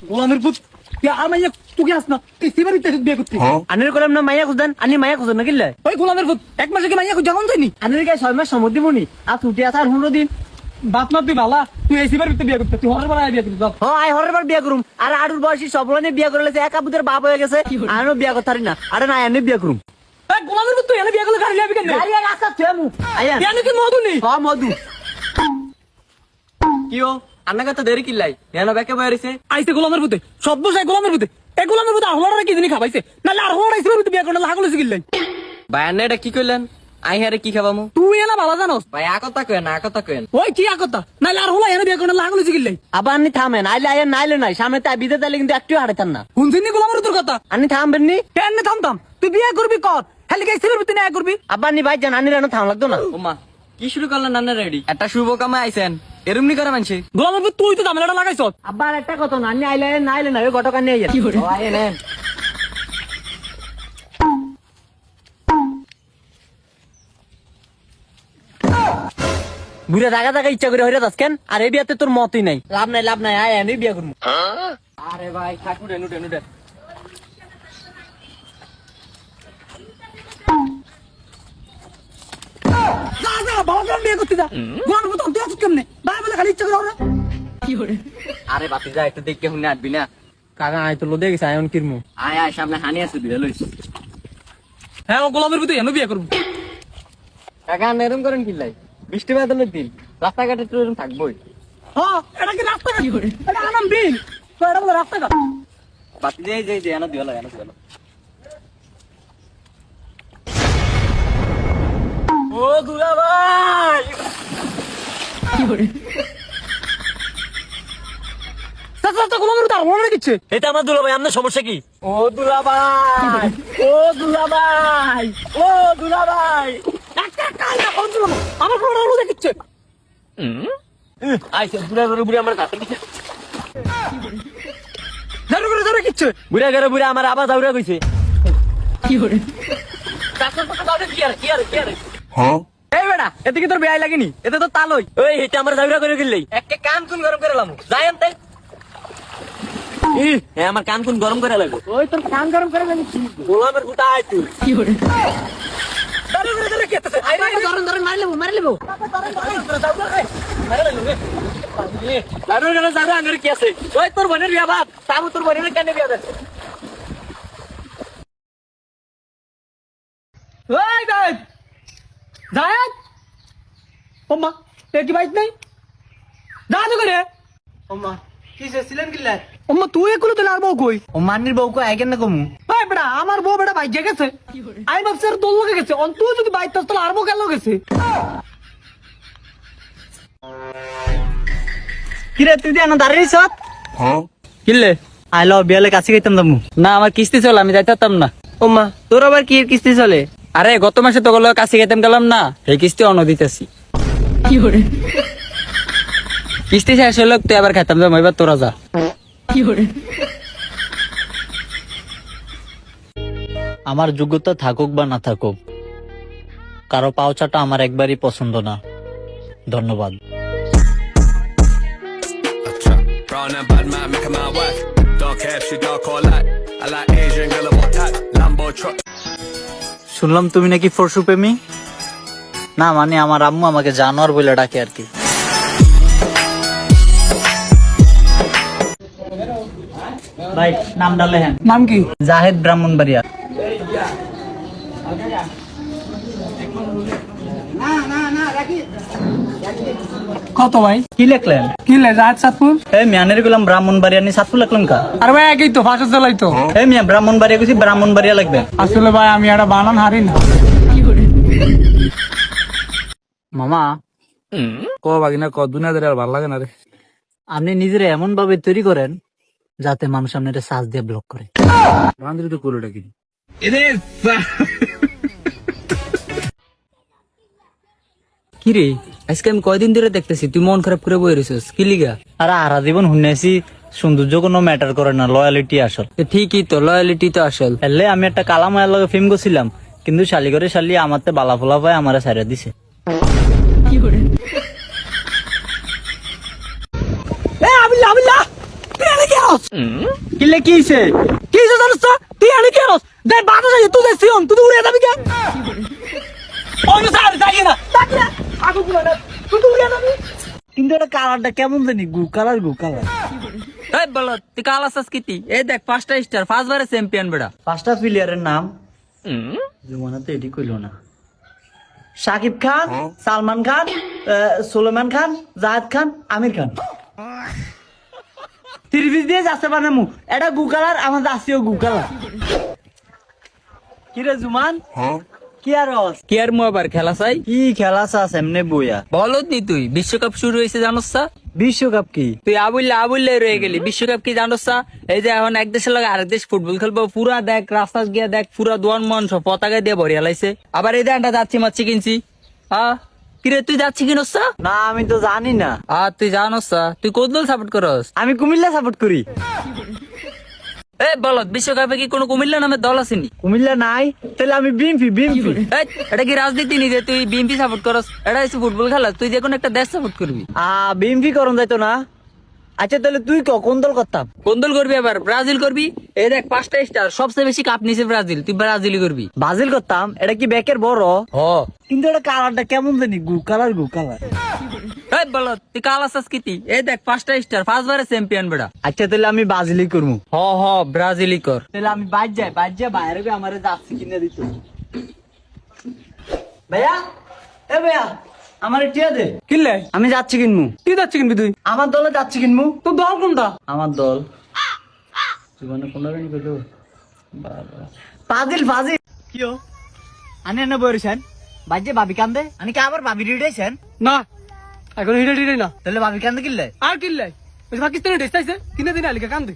গোলামের পুত তুই আর মাইয়া তুই আস না তুই সিবার ভিতরে বিয়ে করতে আনির কলাম না মাইয়া খুঁজেন আনি মাইয়া খুঁজেন না কিল্লে ওই গোলামের পুত এক মাসে কি মাইয়া যখন যায়নি আনির গায়ে 6 মাস সময় দিবনি আর ছুটি আছে আর 15 দিন বাপ মা তুই বালা তুই এই সিবার ভিতরে বিয়ে করতে তুই হরের বেলা বিয়ে করতে যাও আই হরের বার বিয়া করুম আর আড়ুর বয়সী সবলনে বিয়া করে লেছে এক আবুদের বাপ হয়ে গেছে আনো বিয়া করতে পারি না আরে না আনি বিয়া করুম এই গোলামের পুত তুই এনে বিয়ে করলে গাড়ি যাবি কেন গাড়ি আর রাস্তা থেমু আইয়া এনে কি মধু নি মধু কিও আন্না তো দেরি কিল্লাই এনো বেকে বয়ারিছে আইছে গোলামের পুতে সব বসাই গোলামের পুতে এই গোলামের পুতে আহলারা কি জিনি খাবাইছে নালে আর হলার সিবার ভিতরে বিয়ে করলে লাগল গিল্লাই ভাই আন্না এটা কি কইলেন আই হারে কি খাবামু তুই এনা ভালো জানোস ভাই আকতা কইন আকতা কইন ওই কি আকতা নালে আর হলা এনে বিয়ে করলে লাগল গিল্লাই আবার আন্নি থামেন আইলে আইয়া নাইলে নাই সামনে তাই বিদে তাইলে কিন্তু একটু হাঁটাইতাম না শুনছিনি গোলামের তোর কথা আন্নি থামবেন নি এনে থামতাম তুই বিয়ে করবি কর খালি গাই সিবার ভিতরে না করবি আব্বা নি ভাই জান আনির এনো থাম লাগতো না ওমা কি শুরু করলেন নানা রেডি একটা শুভ কামে আইছেন এরুমনি করে মানছে গোলামের পুত তুই তো ঝামেলাটা লাগাইছ আব্বার একটা কথা না আন্নি আইলে নাইলে না ওই গটকা নিয়ে যান ও আইয়ে নেন বুড়া জায়গা জায়গা ইচ্ছা করে হইরা যাস কেন আর এই বিয়াতে তোর মতই নাই লাভ নাই আয় আমি বিয়া করবো আরে ভাই ঠাকুর নুটে নুটে যা যা বাবা বিয়ে করতে যা গোলামের পুত তুই আসছিস কেমনে ভাই বলে খালি ইচ্ছা করে ওরা আরে বাতি যা একটু দেখে শুনে আসবি না কাকা আয় তো লোদে গেছে আয়ন কিরমু আয় আয় সামনে হানি আছে বিয়ে লইস হ্যাঁ ও গোলামের পুত এনে বিয়ে করবো কাকা নেরম করেন কি লাই বৃষ্টি বাদলের দিন রাস্তাঘাটে তো এরকম থাকবোই হ্যাঁ এটা কি রাস্তা কি করে এটা আনাম বিল তো এটা বলে রাস্তা কাট বাতি যে এনো দিওলা ও দুলা ভাই কি করে সাসা গোলামের পুত আর মনে রেখেছে এটা আমার দুলা ভাই আপনার সমস্যা কি ও দুলা ভাই ও দুলা ভাই ও দুলা ভাই একটা কালা কোন দুলা আমার ফোন আলো দেখছে আইছে বুড়া আমার কাছে দিছে জারু কিচ্ছে বুড়া আমার আবার দাউরা কইছে কি করে এই বেটা এতে কি তোর বেয়াই লাগেনি এতে তো তালই ওই এটা আমার দাউরা করে গেলই একটা কান কোন গরম করে লামু যাই আনতে আমার কান কোন গরম করে লাগো ওই তোর কান গরম করে জানি গোলামের গুটা আয় তুই কি করে জারু কেতেছে আইরে ধরন মারি লেবো যাবে আঙ্গুর কি আছে ওই তোর বোনের বিয়া বাপ তাও তোর বোনের কেন বিয়া দেয় ওই গায় জায়েদ ওমা তে কি বাইত নাই যা তো করে ওমা কিসে ছিলেন কিল্লা ওমা তুই একুলো তো আর বউ কই ও মান্নির বউকে আইকেন না কমু ওই বেটা আমার বউ বেটা বাইক গেছে আই ভাবছি আর তোর লোকে গেছে অন তুই যদি বাইক তাহলে আর বউ কেন গেছে কিরে তুই দিয়ে দাঁড়িয়েছ কিল্লে আইলো বিয়ালে কাছে গেতাম দামু না আমার কিস্তি চলে আমি যাইতাম না ওমা তোর আবার কি কিস্তি চলে আরে গত মাসে তো গেল কাছে গেতাম গেলাম না এই কিস্তি অন্য দিতেছি কি করে কিস্তি শেষ হলো তুই আবার খাইতাম যাবো এবার তোরা যা কি করে আমার যোগ্যতা থাকুক বা না থাকুক কারো পাওচাটা আমার একবারই পছন্দ না ধন্যবাদ Brown and bad man, making my wife. Don't care if she dark or light. I like Asian girl about type. Lambo truck. শুনলাম তুমি নাকি ফরসু প্রেমী না মানে আমার আম্মু আমাকে জানোয়ার বলে ডাকে আর কি ভাই নামটা লেখেন নাম কি জাহেদ ব্রাহ্মণবাড়িয়া কত ভাই কি লেখলেন কি লে জাহাজ সাতপুর এই মিয়ানের গুলাম ব্রাহ্মণবাড়িয়া নি সাতপুর লেখলাম কা আরে ভাই একই তো ভাষা চালাই তো এই মিয়া ব্রাহ্মণবাড়িয়া গেছি ব্রাহ্মণবাড়িয়া লাগবে আসলে ভাই আমি একটা বানান হারি না মামা ক বাগিনা ক দুনিয়াদের আর ভালো লাগে না রে আপনি নিজের এমন ভাবে তৈরি করেন যাতে মানুষ আপনার সাজ দিয়ে ব্লক করে বান্ধবী তো করোটা কি কিরে আজকে আমি কয়দিন ধরে দেখতেছি তুই মন খারাপ করে বই রয়েছিস কি লিগা আরে আরা জীবন শুনেছি সৌন্দর্য কোনো ম্যাটার করে না লয়ালিটি আসল ঠিকই তো লয়ালিটি তো আসল এলে আমি একটা কালা মায়ের লগে ফিল্ম করছিলাম কিন্তু শালি করে শালি আমার বালা ফোলা পায় আমার সাইরা দিছে আবিল্লা তুই এনে কি আস কিলে কিছে কিছে জানোস তো তুই আনি কেনস দে বাতো যাই তুই যাই সিয়ন তুই উড়ে যাবি কেন ওই স্যার যাই না আগু গুলো না তুই উড়ে যাবি কিন্তু এটা কালারটা কেমন জানি গু কালার এই বলো তুই কাল আসাস কিতি এই দেখ 5টা স্টার 5 বারে চ্যাম্পিয়ন বেড়া 5টা প্লেয়ারের নাম জুমানা তো এটি কইলো না। শাকিব খান, সালমান খান, সুলেমান খান, জাহেদ খান, আমির খান। ত্রিভিজ দিয়ে যাচ্ছে পারে মু এটা গু কালার আমার যাচ্ছেও গু কালার। কি রে জুমান কি আর কি আর মু আবার খেলা চাই কি খেলা চাস এমনি বইয়া বলত নি তুই বিশ্বকাপ শুরু হয়েছে জানোস না? বিশ্বকাপ কি তুই আবুল্লে রয়ে গেলি বিশ্বকাপ কি জানোস না? এই যে এখন এক দেশের লাগে আরেক দেশ ফুটবল খেলবো পুরা দেখ রাস্তা গিয়া দেখ পুরা দোয়ান মন সব পতাকা দিয়ে ভরিয়া লাইছে আবার এই দেনটা যাচ্ছি মাচ্ছি কিনছি কিরে তুই যাচ্ছি কিনস না আমি তো জানি না। তুই জানোস না? তুই কোন দল সাপোর্ট করস? আমি কুমিল্লা সাপোর্ট করি। এই বলত বিশ্বকাপে কি কোনো কুমিল্লা নামের দল আসেনি? কুমিল্লা নাই তাহলে আমি বিএমপি। এই, এটা কি রাজনীতি নি যে তুই বিএনপি সাপোর্ট করস? এটা হচ্ছে ফুটবল খেলা, তুই যে কোনো একটা দেশ সাপোর্ট করবি। বিএমপি করন যাইতো না। আচ্ছা তাহলে তুই কোন দল করতাম? কোন দল করবি আবার? ব্রাজিল করবি। এই দেখ 5টা স্টার সবচেয়ে বেশি কাপ নিছে ব্রাজিল, তুই ব্রাজিলই করবি। ব্রাজিল করতাম। এটা কি ব্যাকের বড়? হ কিন্তু এটা কালারটা কেমন জানি গু কালার। এই বলত তুই কাল আসাস কিতি এই দেখ 5টা স্টার 5 বারে চ্যাম্পিয়ন বেড়া। আচ্ছা তাহলে আমি ব্রাজিলই করবো। হ ব্রাজিলই কর। তাহলে আমি বাইর যাই বাইরে আমারে যাচ্ছি কিনে দিত। ভাইয়া এ ভাইয়া আমার টিয়া দে। কিনলে আমি যাচ্ছি কিনবো। তুই যাচ্ছি কিনবি তুই আমার দলে যাচ্ছি কিনবো। তোর দল কোনটা? আমার দল জীবনে কোনটা জানি কইলো ফাজিল কিও আনি এনে বইরেছেন বাজে ভাবি কান্দে আনি কি আবার ভাবি রেডেছেন না এখন হিডে হিডে না তাহলে ভাবি কান্দে কিনলে আর কিনলে ওই পাকিস্তানি ড্রেস চাইছে কিনে দিন আলিকা কান্দে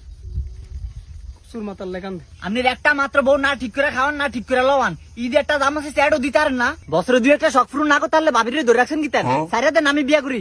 সুর মাতাল লে কান্দে আপনি একটা মাত্র বউ না ঠিক করে খাওয়ান না ঠিক করে লওয়ান ঈদ একটা দাম আছে স্যাডও দিতারেন না বছরে দুই একটা শখ পূরণ না করতে পারলে ভাবিরে ধরে রাখছেন কি তার সারিয়াতে নামি বিয়া করি